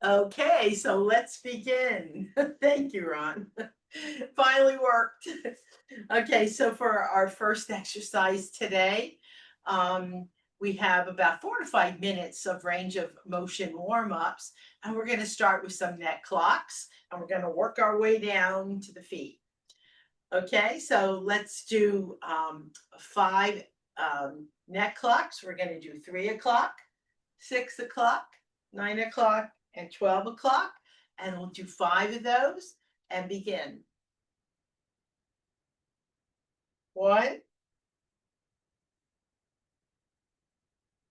Okay, so let's begin. Thank you, Ron. Finally worked. Okay, so for our first exercise today, um, we have about 4 to 5 minutes of range of motion warm-ups, and we're going to start with some neck clocks, and we're going to work our way down to the feet. Okay, so let's do 5 neck clocks. We're going to do 3 o'clock, 6 o'clock, 9 o'clock, and 12 o'clock. And we'll do 5 of those and begin. 1,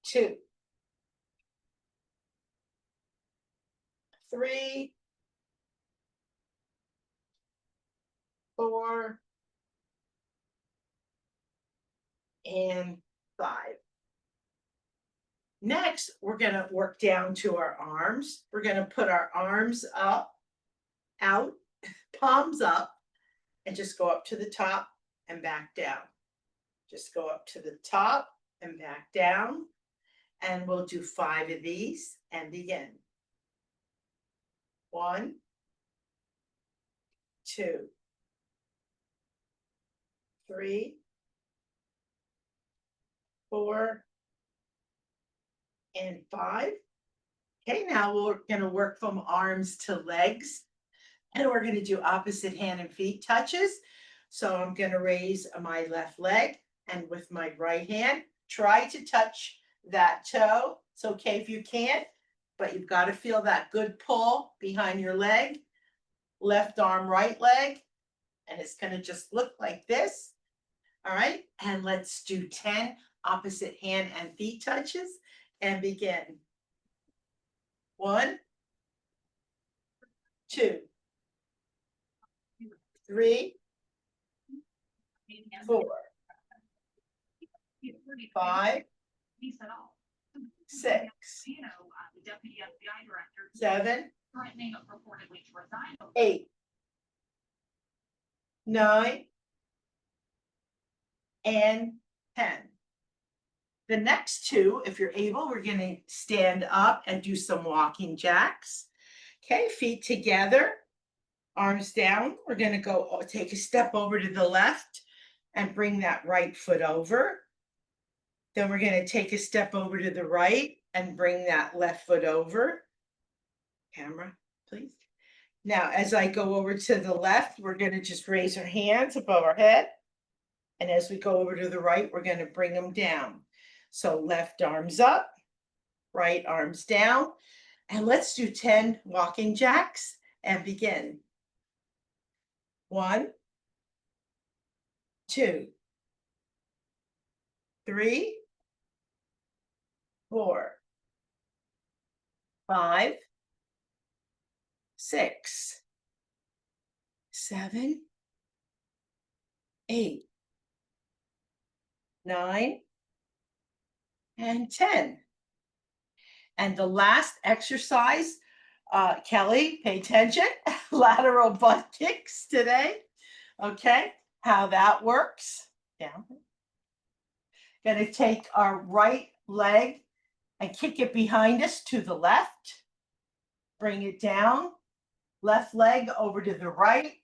2, 3, 4, and 5. Next, we're going to work down to our arms. We're going to put our arms up, out, palms up, and just go up to the top and back down. Just go up to the top and back down. And we'll do 5 of these and begin. 1, 2, 3, 4, and 5. Okay, now we're going to work from arms to legs. And we're going to do opposite hand and feet touches. So I'm going to raise my left leg, and with my right hand, try to touch that toe. It's okay if you can't, but you've got to feel that good pull behind your leg. Left arm, right leg. And it's going to just look like this. All right. And let's do 10 opposite hand and feet touches and begin. 1, 2, 3, 4, 5, 6, 7, 8, 9, and 10. The next 2, if you're able, we're going to stand up and do some walking jacks. Okay, feet together, arms down. We're going to go take a step over to the left and bring that right foot over. Then we're going to take a step over to the right and bring that left foot over. Camera, please. Now, as I go over to the left, we're going to just raise our hands above our head. And as we go over to the right, we're going to bring them down. So left arms up, right arms down. And let's do 10 walking jacks and begin. 1, 2, 3, 4, 5, 6, 7, 8, 9, and 10. And the last exercise, Kelly, pay attention, lateral butt kicks today. Okay, how that works. Down. Going to take our right leg and kick it behind us to the left. Bring it down. Left leg over to the right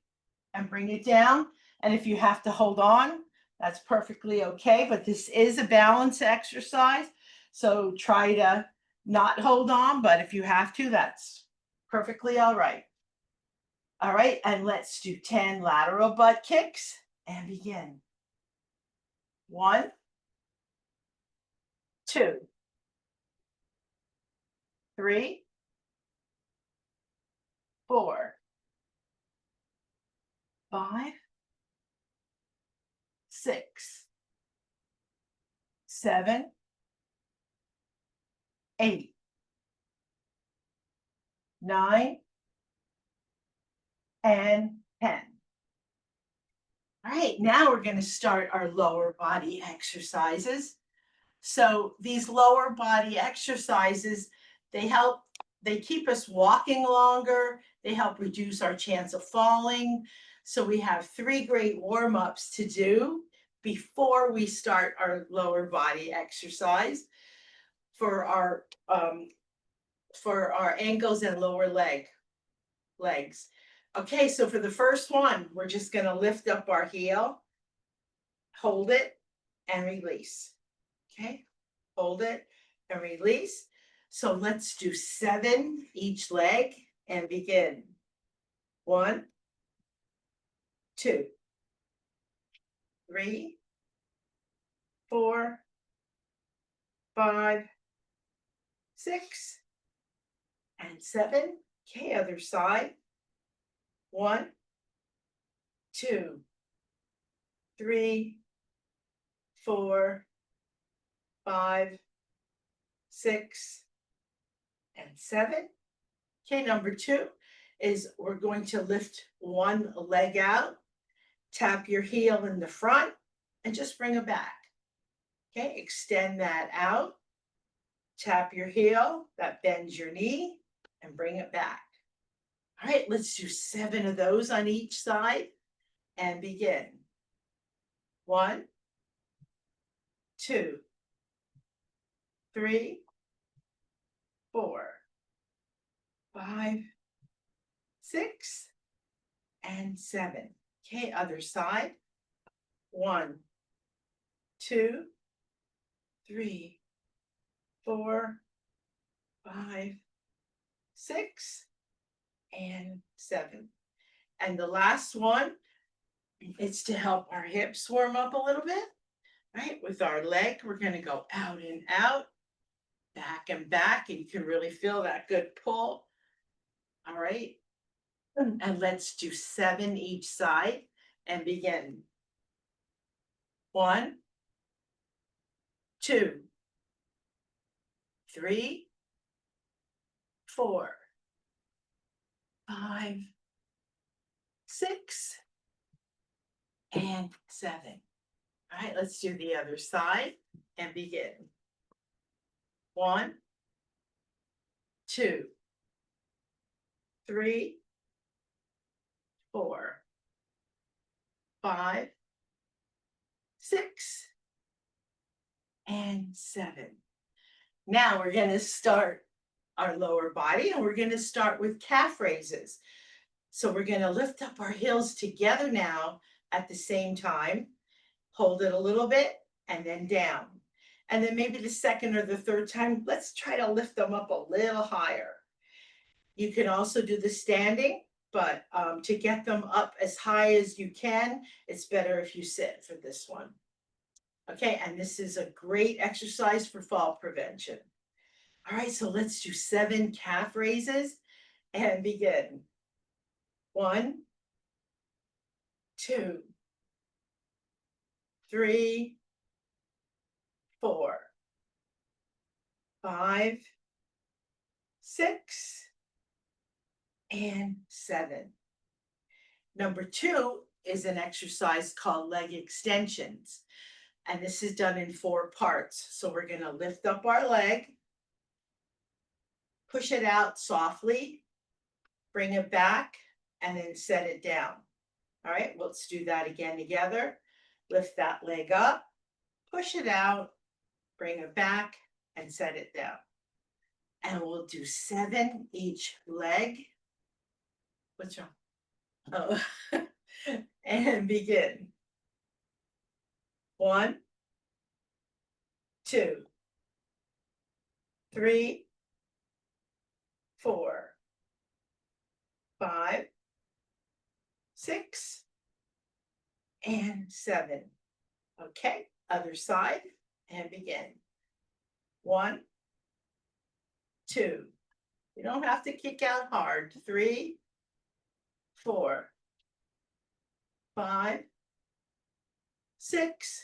and bring it down. And if you have to hold on, that's perfectly okay. But this is a balance exercise. So try to not hold on. But if you have to, that's perfectly all right. All right. And let's do 10 lateral butt kicks and begin. 1, 2, 3, 4, 5, 6, 7, 8, 9, and 10. All right, now we're going to start our lower body exercises. So these lower body exercises, they keep us walking longer, they help reduce our chance of falling. So we have 3 great warm-ups to do before we start our lower body exercise. For our for our ankles and lower legs. Okay, so for the first one, we're just gonna lift up our heel, hold it, and release. Okay, hold it and release. So let's do 7 each leg and begin. 1, 2, 3, 4, 5, 6, and 7. Okay, other side. 1, 2, 3, 4, 5, 6, and 7. Okay, number 2 is we're going to lift one leg out, tap your heel in the front, and just bring it back. Okay, extend that out, tap your heel, that bends your knee, and bring it back. All right, let's do 7 of those on each side and begin. 1, 2, 3, 4, 5, 6, and 7. Okay, other side. 1, 2, 3, 4, 5, 6, and 7. And the last one, it's to help our hips warm up a little bit, right? With our leg, we're going to go out and out, back and back, and you can really feel that good pull. All right. And let's do 7 each side and begin. 1, 2, 3, 4, 5, 6, and 7. All right, let's do the other side and begin. 1, 2, 3, 4, 5, 6, and 7. Now we're going to start our lower body, and we're going to start with calf raises. So we're going to lift up our heels together now at the same time, hold it a little bit, and then down. And then maybe the second or the third time, let's try to lift them up a little higher. You can also do the standing, but to get them up as high as you can, it's better if you sit for this one. Okay, and this is a great exercise for fall prevention. All right, so let's do 7 calf raises and begin. 1, 2, 3, 4, 5, 6, and 7. Number 2 is an exercise called leg extensions. And this is done in 4 parts. So we're going to lift up our leg, push it out softly, bring it back, and then set it down. All right, let's do that again together. Lift that leg up, push it out, bring it back, and set it down. And we'll do 7 each leg. What's wrong? Oh, and begin. 1, 2, 3, 4, 5, 6, and 7. Okay, other side and begin. 1, 2. You don't have to kick out hard. 3, 4, 5, 6,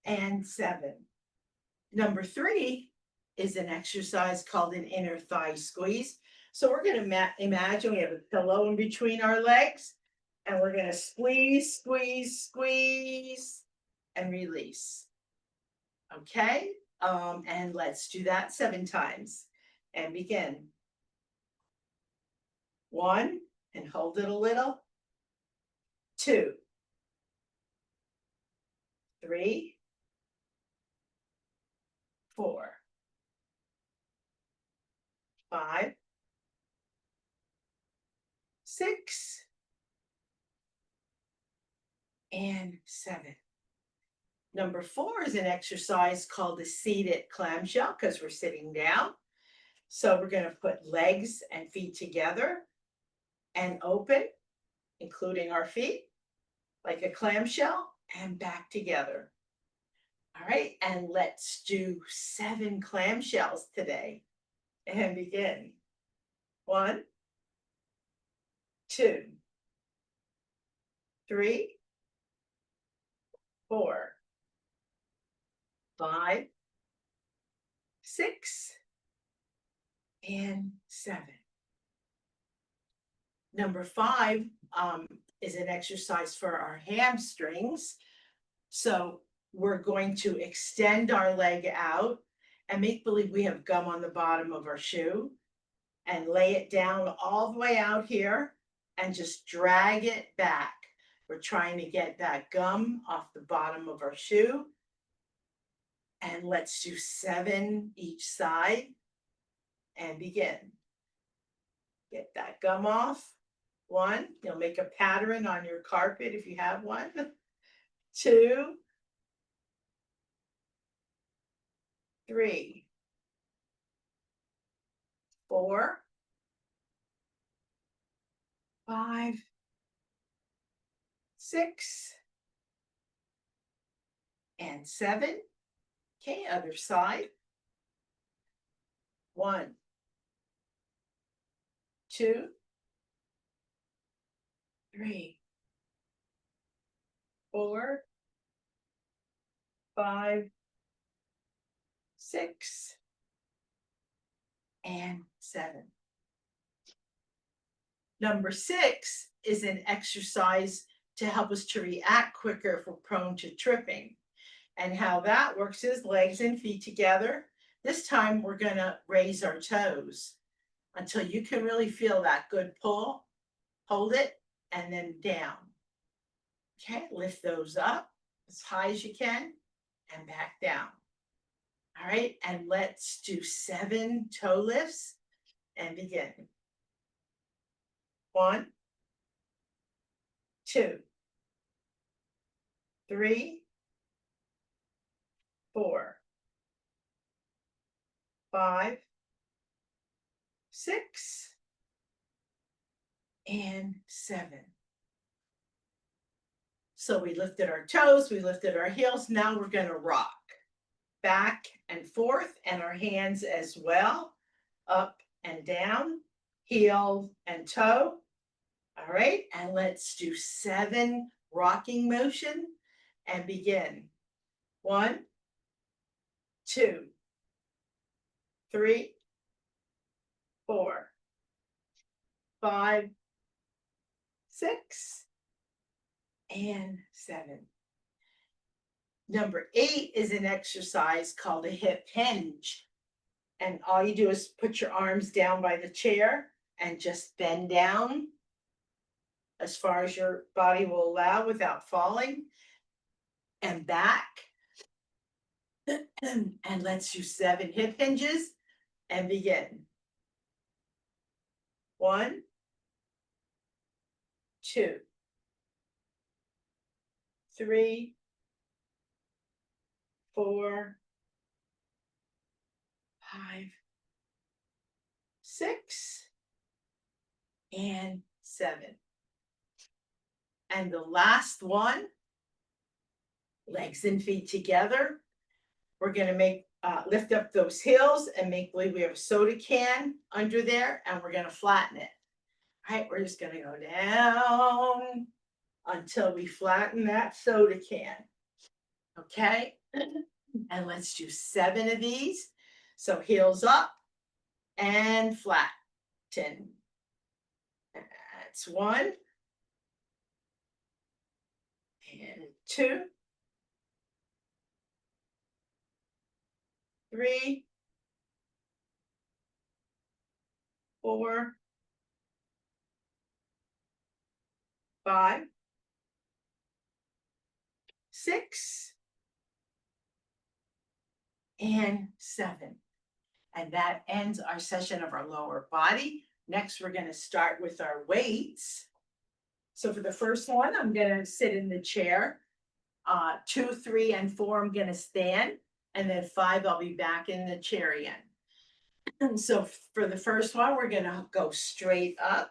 and 7. Number 3 is an exercise called an inner thigh squeeze. So we're going to imagine we have a pillow in between our legs, and we're going to squeeze, squeeze, squeeze, and release. Okay, and let's do that 7 times and begin. 1, and hold it a little. 2, 3, 4, 5, 6, and 7. Number 4 is an exercise called the seated clamshell because we're sitting down. So we're going to put legs and feet together and open, including our feet, like a clamshell, and back together. All right, and let's do 7 clamshells today and begin. 1, 2, 3, 4, 5, 6, and 7. Number 5 is an exercise for our hamstrings. So we're going to extend our leg out and make believe we have gum on the bottom of our shoe and lay it down all the way out here and just drag it back. We're trying to get that gum off the bottom of our shoe. And let's do 7 each side and begin. Get that gum off. 1, you'll make a pattern on your carpet if you have one. 2, 3, 4, 5, 6, and 7. Okay, other side. 1, 2, 3, 4, 5, 6, and 7. Number 6 is an exercise to help us to react quicker if we're prone to tripping. And how that works is legs and feet together. This time we're going to raise our toes until you can really feel that good pull. Hold it and then down. Okay, lift those up as high as you can and back down. All right, and let's do 7 toe lifts and begin. 1, 2, 3, 4, 5, 6, and 7. So we lifted our toes, we lifted our heels. Now we're going to rock back and forth, and our hands as well, up and down, heel and toe. All right, and let's do 7 rocking motion and begin. 1, 2, 3, 4, 5, 6, and 7. Number 8 is an exercise called a hip hinge. And all you do is put your arms down by the chair and just bend down as far as your body will allow without falling, and back. And let's do 7 hip hinges and begin. 1, 2, 3, 4, 5, 6, and 7. And the last one, legs and feet together. We're going to make lift up those heels and make believe we have a soda can under there, and we're going to flatten it. All right, we're just going to go down until we flatten that soda can. Okay, and let's do 7 of these. So heels up and flatten. That's 1 and 2, 3, 4, 5, 6, and 7. And that ends our session of our lower body. Next, we're going to start with our weights. So for the first one, I'm going to sit in the chair. 2, 3, and 4, I'm going to stand. And then 5, I'll be back in the chair again. And so for the first one, we're going to go straight up.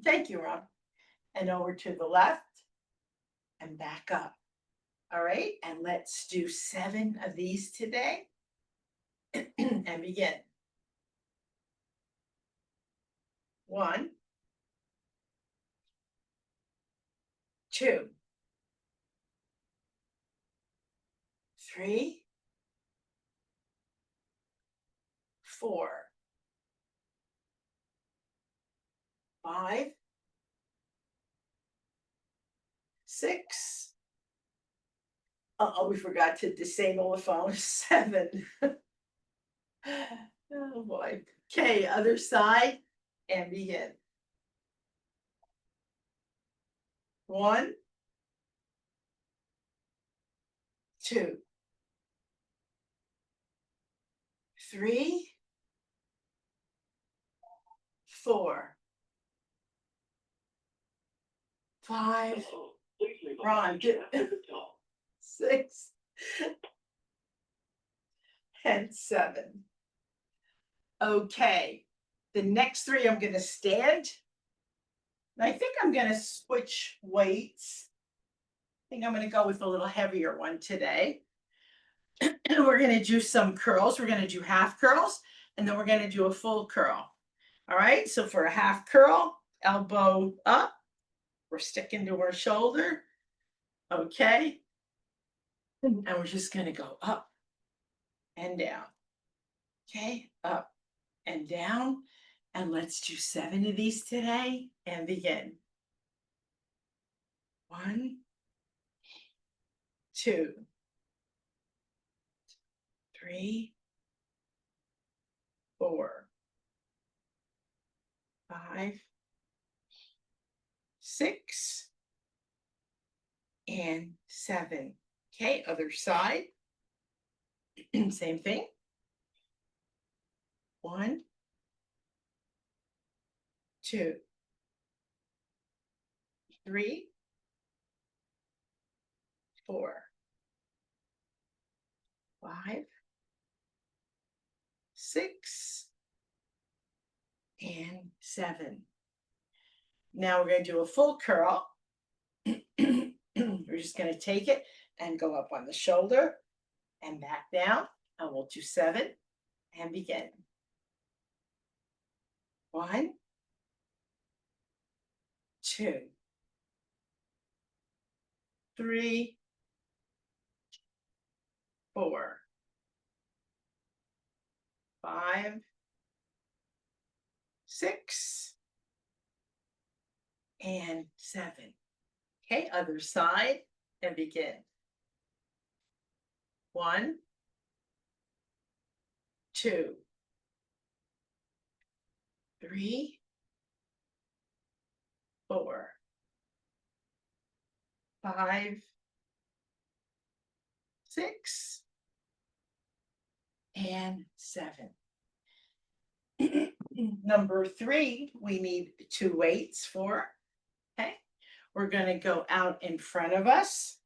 Thank you, Rob. And over to the left and back up. All right, and let's do 7 of these today. And begin. 1, 2, 3, 4, 5, 6. Oh, we forgot to disable the phone. 7. Oh boy. Okay, other side and begin. 1, 2, 3, 4, 5. Ron, 6 and 7. Okay, the next 3 I'm going to stand. And I think I'm going to switch weights. I think I'm going to go with a little heavier one today. We're going to do some curls. We're going to do half curls, and then we're going to do a full curl. All right, so for a half curl, elbow up. We're sticking to our shoulder. Okay. And we're just going to go up and down. Okay, up and down. And let's do 7 of these today and begin. 1, 2, 3, 4, 5, 6, and 7. Okay, other side. Same thing. 1, 2, 3, 4, 5, 6, and 7. Now we're going to do a full curl. We're just going to take it and go up on the shoulder and back down. And we'll do 7 and begin. 1, 2, 3, 4, 5, 6, and 7. Okay, other side and begin. 1, 2, 3, 4, 5, 6, and 7. Number 3, we need 2 weights for. Okay, we're going to go out in front of us,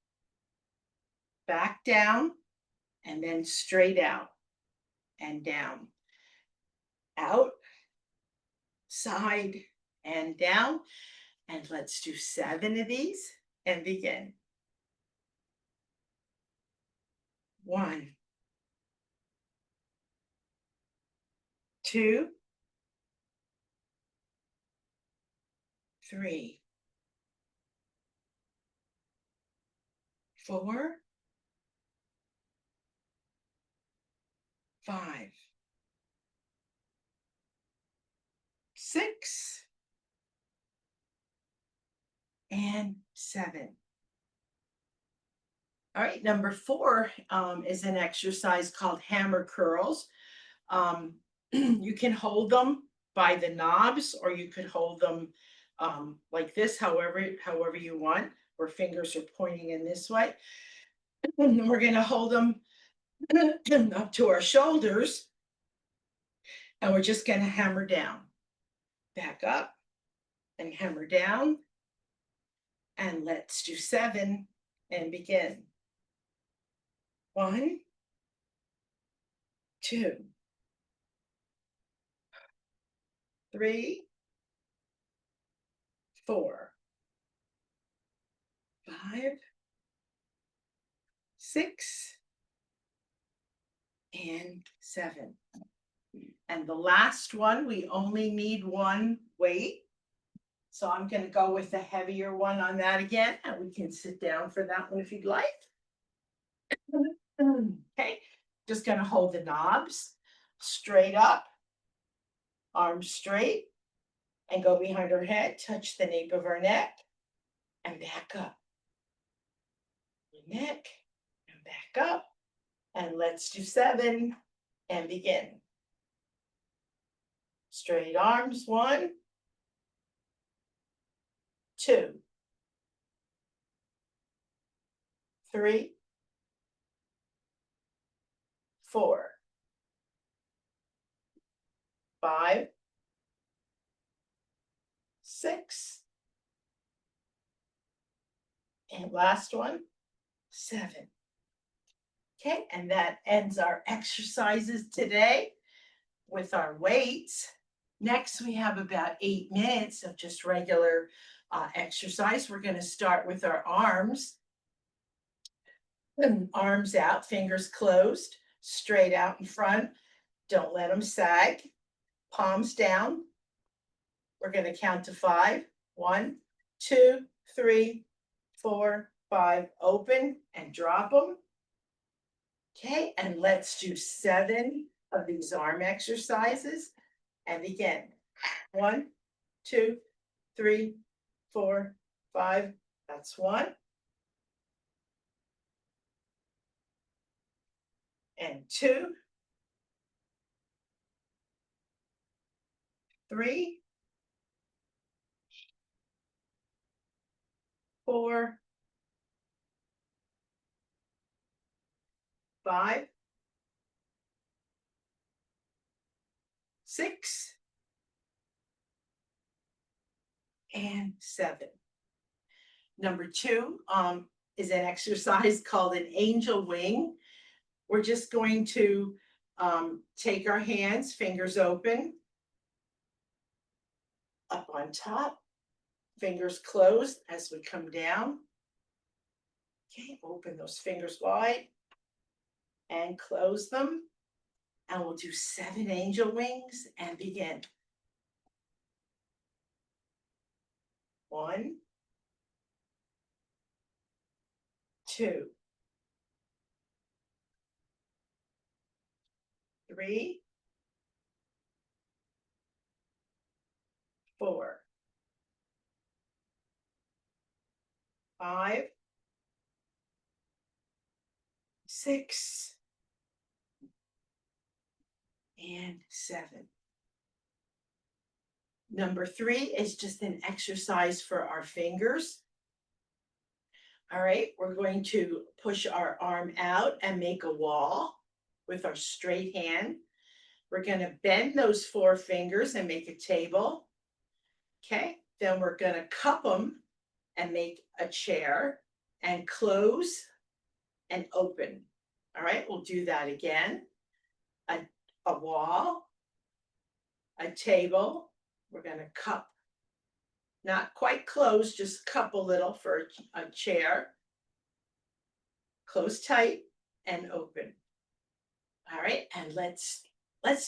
back down, and then straight out and down. Out, side, and down. And let's do 7 of these and begin. 1, 2, 3, 4, 5, 6, and 7. All right, number 4 is an exercise called hammer curls. You can hold them by the knobs, or you could hold them like this, however you want, where fingers are pointing in this way. And we're going to hold them up to our shoulders. And we're just going to hammer down. Back up and hammer down. And let's do 7 and begin. 1, 2, 3, 4, 5, 6, and 7. And the last one, we only need one weight. So I'm going to go with the heavier one on that again, and we can sit down for that one if you'd like. Okay, just going to hold the knobs straight up, arms straight, and go behind our head, touch the nape of our neck, and back up. Neck, and back up. And let's do 7 and begin. Straight arms, 1, 2, 3, 4, 5, 6, and last one, 7. Okay, and that ends our exercises today with our weights. Next, we have about 8 minutes of just regular exercise. We're going to start with our arms. Arms out, fingers closed, straight out in front. Don't let them sag. Palms down. We're going to count to 5. 1, 2, 3, 4, 5. Open and drop them. Okay, and let's do 7 of these arm exercises. And begin. 1, 2, 3, 4, 5. That's 1. And 2, 3, 4, 5, 6, and 7. Number 2 is an exercise called an angel wing. We're just going to take our hands, fingers open, up on top, fingers closed as we come down. Okay, open those fingers wide and close them. And we'll do 7 angel wings and begin. 1, 2, 3, 4, 5, 6, and 7. Number 3 is just an exercise for our fingers. All right, we're going to push our arm out and make a wall with our straight hand. We're going to bend those 4 fingers and make a table. Okay, then we're going to cup them and make a chair and close and open. All right, we'll do that again. A wall, a table. We're going to cup, not quite close, just cup a little for a chair. Close tight and open. All right, and let's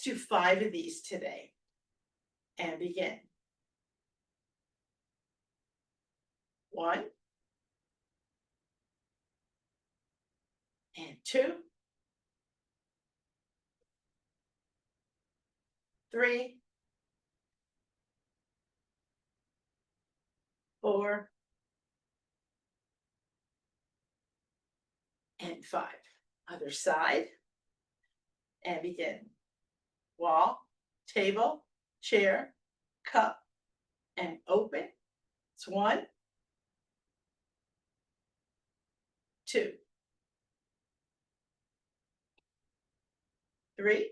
do 5 of these today and begin. 1, and 2, 3, 4, and 5. Other side and begin. Wall, table, chair, cup, and open. It's 1, 2, 3,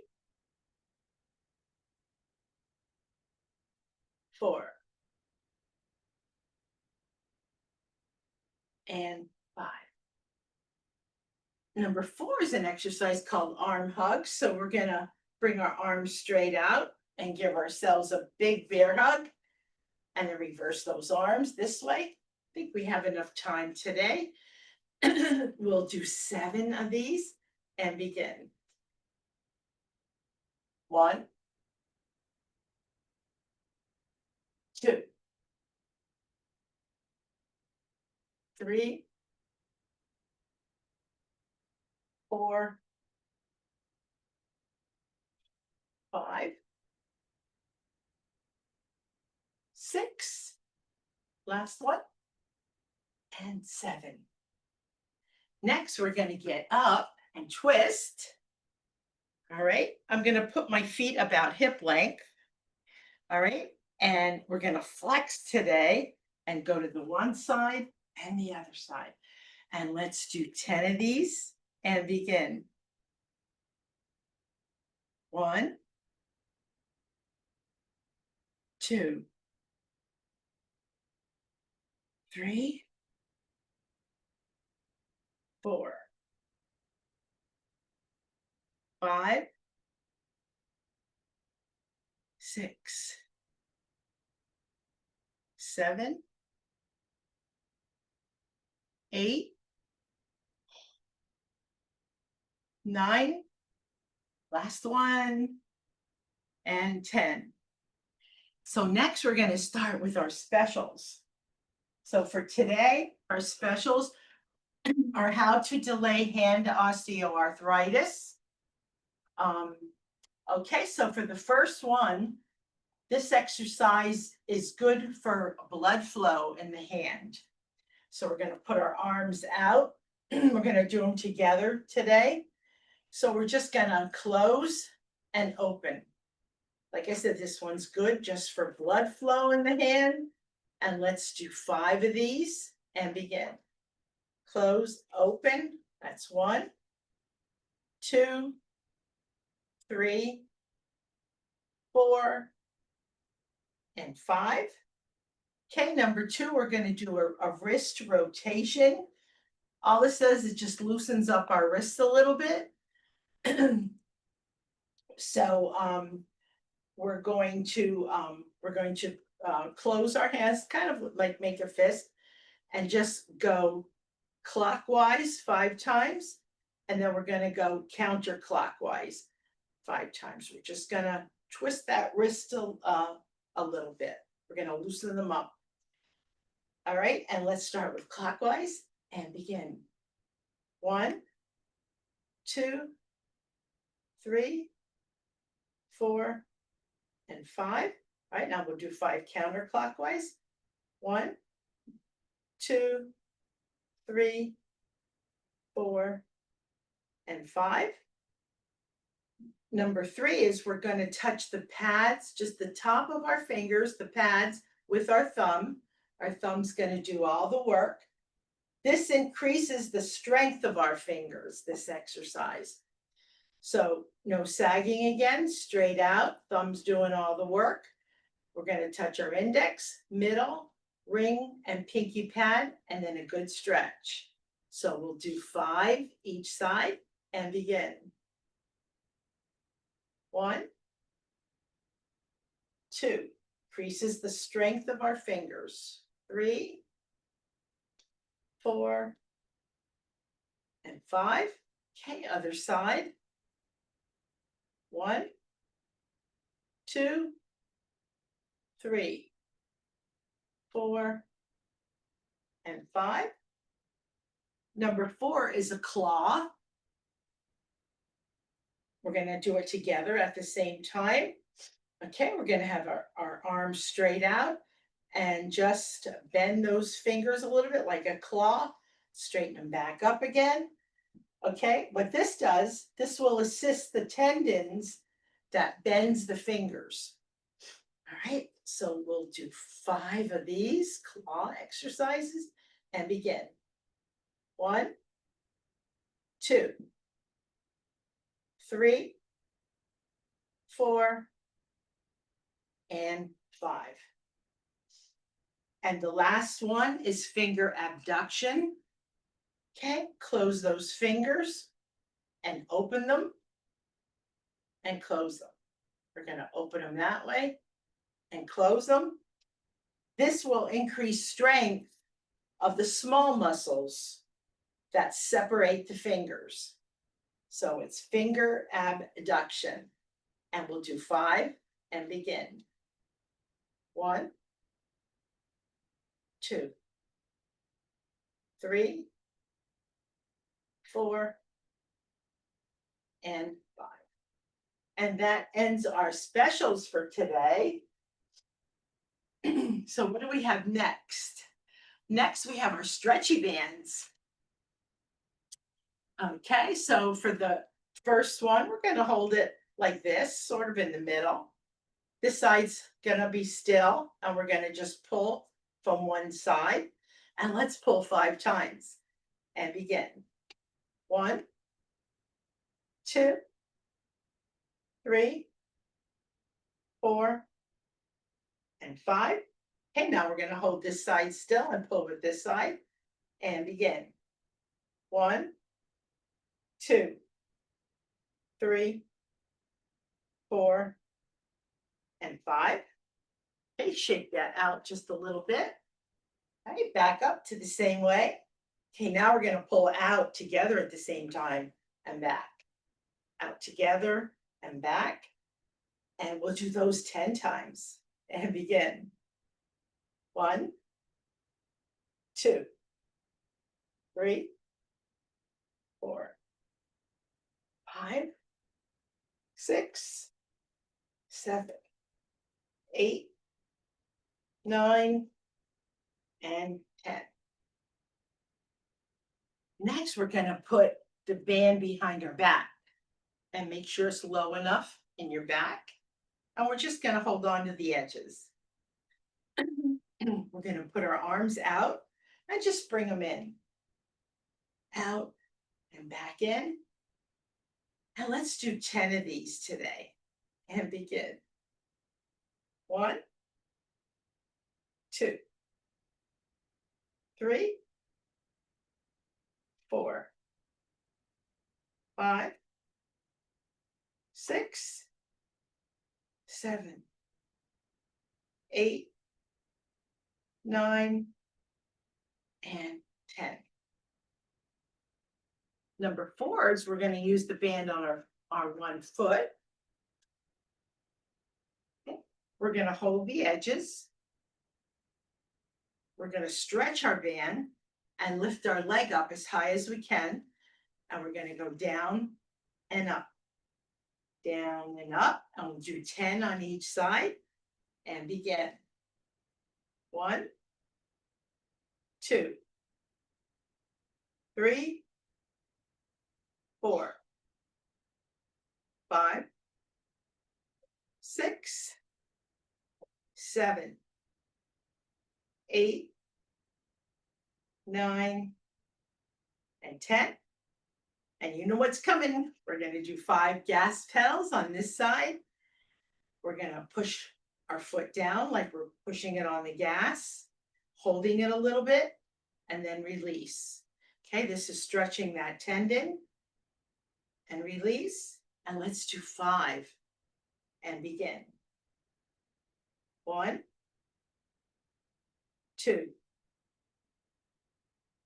4, and 5. Number 4 is an exercise called arm hugs. So we're gonna bring our arms straight out and give ourselves a big bear hug and then reverse those arms this way. I think we have enough time today. We'll do 7 of these and begin. 1, 2, 3, 4, 5, 6, last one, and 7. Next, we're going to get up and twist. All right, I'm going to put my feet about hip length. All right, and we're going to flex today and go to the one side and the other side. And let's do 10 of these and begin. 1, 2, 3, 4, 5, 6, 7, 8, 9, last one, and 10. So next we're going to start with our specials. So for today, our specials are how to delay hand osteoarthritis. Okay, so for the first one, this exercise is good for blood flow in the hand. So we're going to put our arms out. We're going to do them together today. So we're just going to close and open. Like I said, this one's good just for blood flow in the hand. And let's do 5 of these and begin. Close, open. That's 1, 2, 3, 4, and 5. Okay, number 2, we're going to do a wrist rotation. All this does is just loosens up our wrists a little bit. So we're going to close our hands, kind of like make a fist, and just go clockwise 5 times, and then we're going to go counterclockwise 5 times. We're just going to twist that wrist a little bit. We're going to loosen them up. All right, and let's start with clockwise and begin. 1, 2, 3, 4, and 5. All right, now we'll do 5 counterclockwise. 1, 2, 3, 4, and 5. Number 3 is we're going to touch the pads, just the top of our fingers, the pads with our thumb. Our thumb's going to do all the work. This increases the strength of our fingers, this exercise. So no sagging again, straight out, thumb's doing all the work. We're going to touch our index, middle, ring, and pinky pad, and then a good stretch. So we'll do 5 each side and begin. 1, 2, increases the strength of our fingers. 3, 4, and 5. Okay, other side. 1, 2, 3, 4, and 5. Number 4 is a claw. We're going to do it together at the same time. Okay, we're going to have our arms straight out and just bend those fingers a little bit like a claw. Straighten them back up again. Okay, what this does, this will assist the tendons that bends the fingers. All right, so we'll do 5 of these claw exercises and begin. 1, 2, 3, 4, and 5. And the last one is finger abduction. Okay, close those fingers and open them and close them. We're going to open them that way and close them. This will increase strength of the small muscles that separate the fingers. So it's finger abduction. And we'll do 5 and begin. 1, 2, 3, 4, and 5. And that ends our specials for today. So what do we have next? Next, we have our stretchy bands. Okay, so for the first one, we're going to hold it like this, sort of in the middle. This side's going to be still, and we're going to just pull from one side. And let's pull 5 times and begin. 1, 2, 3, 4, and 5. Okay, now we're going to hold this side still and pull with this side and begin. 1, 2, 3, 4, and 5. Okay, shake that out just a little bit. Okay, back up to the same way. Okay, now we're going to pull out together at the same time and back. Out together and back. And we'll do those 10 times and begin. 1, 2, 3, 4, 5, 6, 7, 8, 9, and 10. Next, we're going to put the band behind our back and make sure it's low enough in your back. And we're just going to hold on to the edges. We're going to put our arms out and just bring them in. Out and back in. And let's do 10 of these today and begin. 1, 2, 3, 4, 5, 6, 7, 8, 9, and 10. Number 4 is we're going to use the band on our one foot. Okay. We're going to hold the edges. We're going to stretch our band and lift our leg up as high as we can. And we're going to go down and up. Down and up. And we'll do 10 on each side and begin. 1, 2, 3, 4, 5, 6, 7, 8, 9, and 10. And you know what's coming. We're going to do 5 gas pedals on this side. We're going to push our foot down like we're pushing it on the gas, holding it a little bit, and then release. Okay, this is stretching that tendon. And release. And let's do 5 and begin. 1, 2,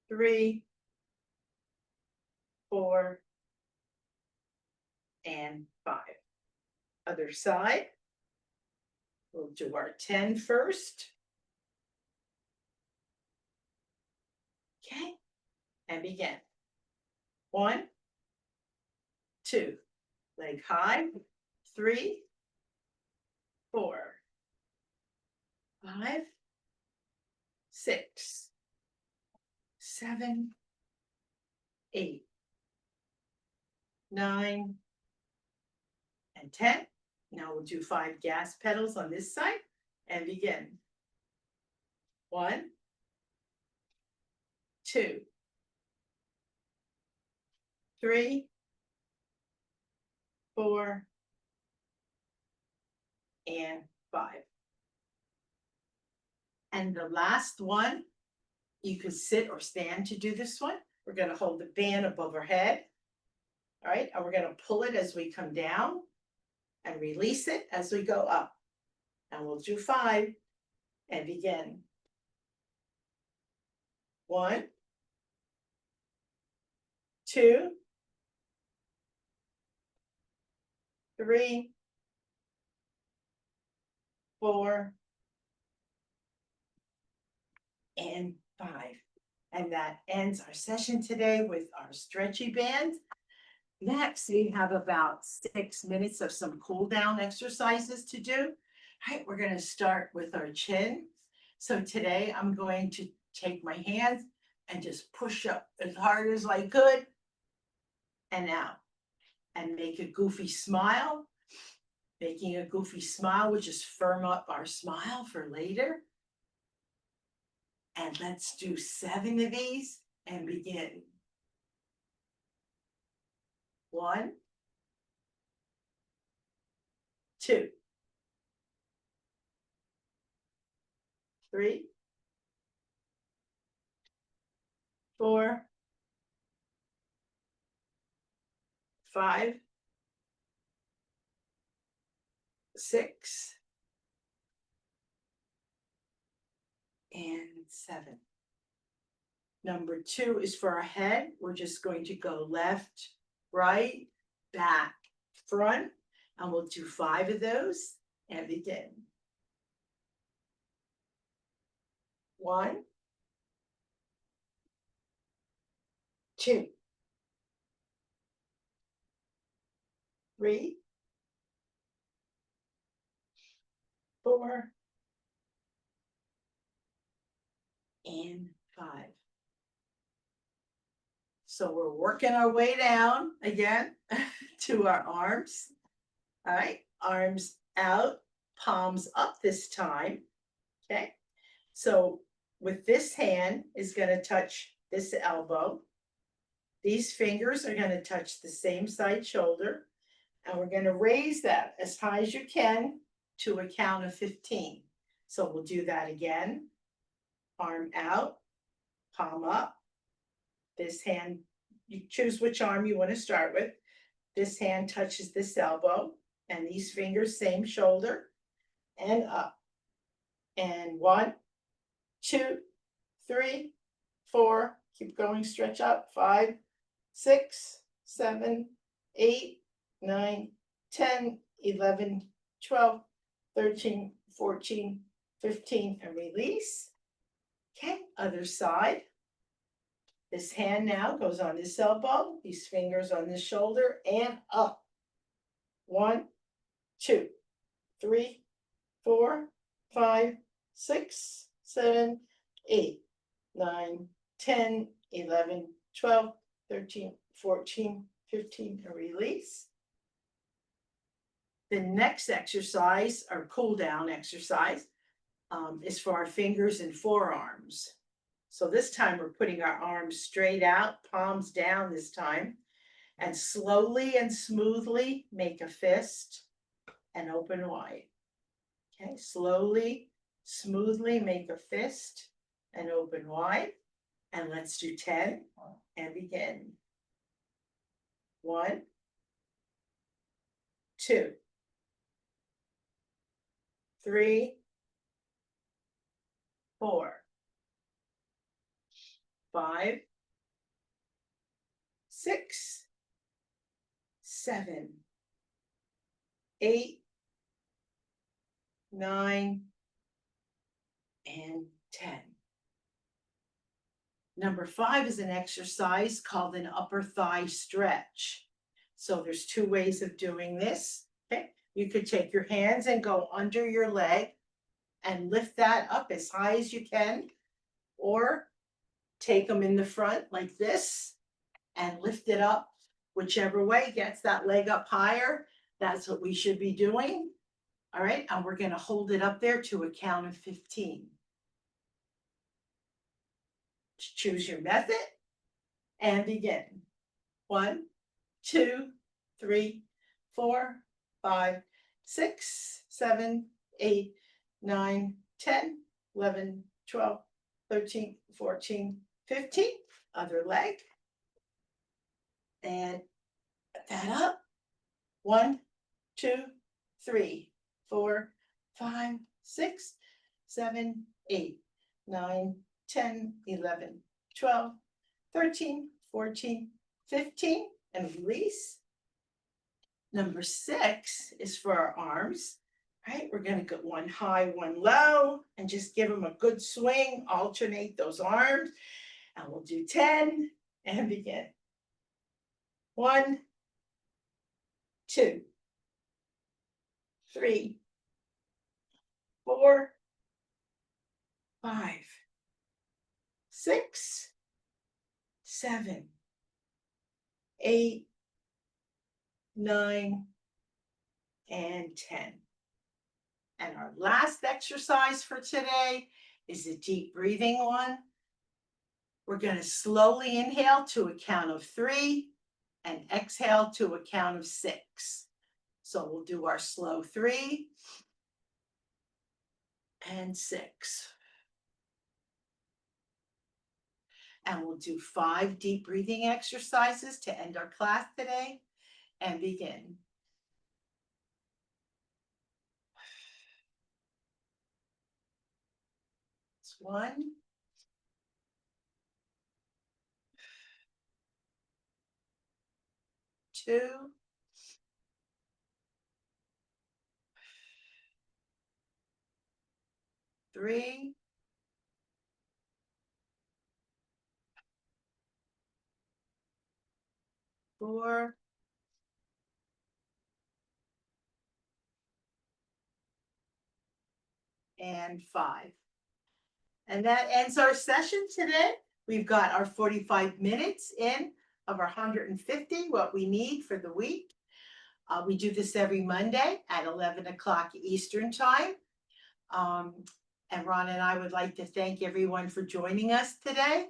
3, 4, and 5. Other side. We'll do our 10 first. Okay, and begin. 1, 2, leg high, 3, 4, 5, 6, 7, 8, 9, and 10. Now we'll do 5 gas pedals on this side and begin. 1, 2, 3, 4, and 5. And the last one, you could sit or stand to do this one. We're going to hold the band above our head. All right, and we're going to pull it as we come down and release it as we go up. And we'll do 5 and begin. 1, 2, 3, 4, and 5. And that ends our session today with our stretchy band. Next, we have about 6 minutes of some cool down exercises to do. All right, we're going to start with our chin. So today I'm going to take my hands and just push up as hard as I could and out and make a goofy smile. Making a goofy smile would just firm up our smile for later. And let's do 7 of these and begin. 1, 2, 3, 4, 5, 6, and 7. Number 2 is for our head. We're just going to go left, right, back, front, and we'll do 5 of those and begin. 1, 2, 3, 4, and 5. So we're working our way down again to our arms. All right, arms out, palms up this time. Okay, so with this hand is going to touch this elbow. These fingers are going to touch the same side shoulder. And we're going to raise that as high as you can to a count of 15. So we'll do that again. Arm out, palm up. This hand, you choose which arm you want to start with. This hand touches this elbow, and these fingers, same shoulder, and up. And 1, 2, 3, 4, keep going, stretch up, 5, 6, 7, 8, 9, 10, 11, 12, 13, 14, 15, and release. Okay, other side. This hand now goes on this elbow, these fingers on this shoulder, and up. 1, 2, 3, 4, 5, 6, 7, 8, 9, 10, 11, 12, 13, 14, 15, and release. The next exercise, or cool down exercise, is for our fingers and forearms. So this time we're putting our arms straight out, palms down this time, and slowly and smoothly make a fist and open wide. Okay, slowly, smoothly make a fist and open wide. And let's do 10 and begin. 1, 2, 3, 4, 5, 6, 7, 8, 9, and 10. Number 5 is an exercise called an upper thigh stretch. So there's 2 ways of doing this. Okay, you could take your hands and go under your leg and lift that up as high as you can, or take them in the front like this and lift it up. Whichever way gets that leg up higher, that's what we should be doing. All right, and we're going to hold it up there to a count of 15. Choose your method and begin. 1, 2, 3, 4, 5, 6, 7, 8, 9, 10, 11, 12, 13, 14, 15. Other leg. And put that up. 1, 2, 3, 4, 5, 6, 7, 8, 9, 10, 11, 12, 13, 14, 15, and release. Number 6 is for our arms, right? We're going to get one high, one low, and just give them a good swing, alternate those arms, and we'll do 10 and begin. 1, 2, 3, 4, 5, 6, 7, 8, 9, and 10. And our last exercise for today is a deep breathing one. We're going to slowly inhale to a count of 3 and exhale to a count of 6. So we'll do our slow 3 and 6. And we'll do 5 deep breathing exercises to end our class today and begin. 1, 2, 3, 4, and 5. And that ends our session today. We've got our 45 minutes in of our 150, what we need for the week. We do this every Monday at 11 o'clock Eastern time. And Ron and I would like to thank everyone for joining us today.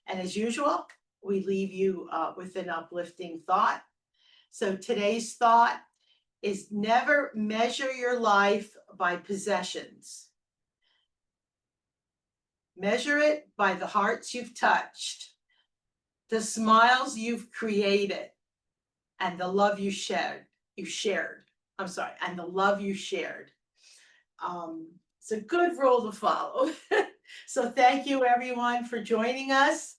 And as usual, we leave you with an uplifting thought. So today's thought is never measure your life by possessions. Measure it by the hearts you've touched, the smiles you've created, and the love you shared. And the love you shared. It's a good rule to follow. So thank you everyone for joining us.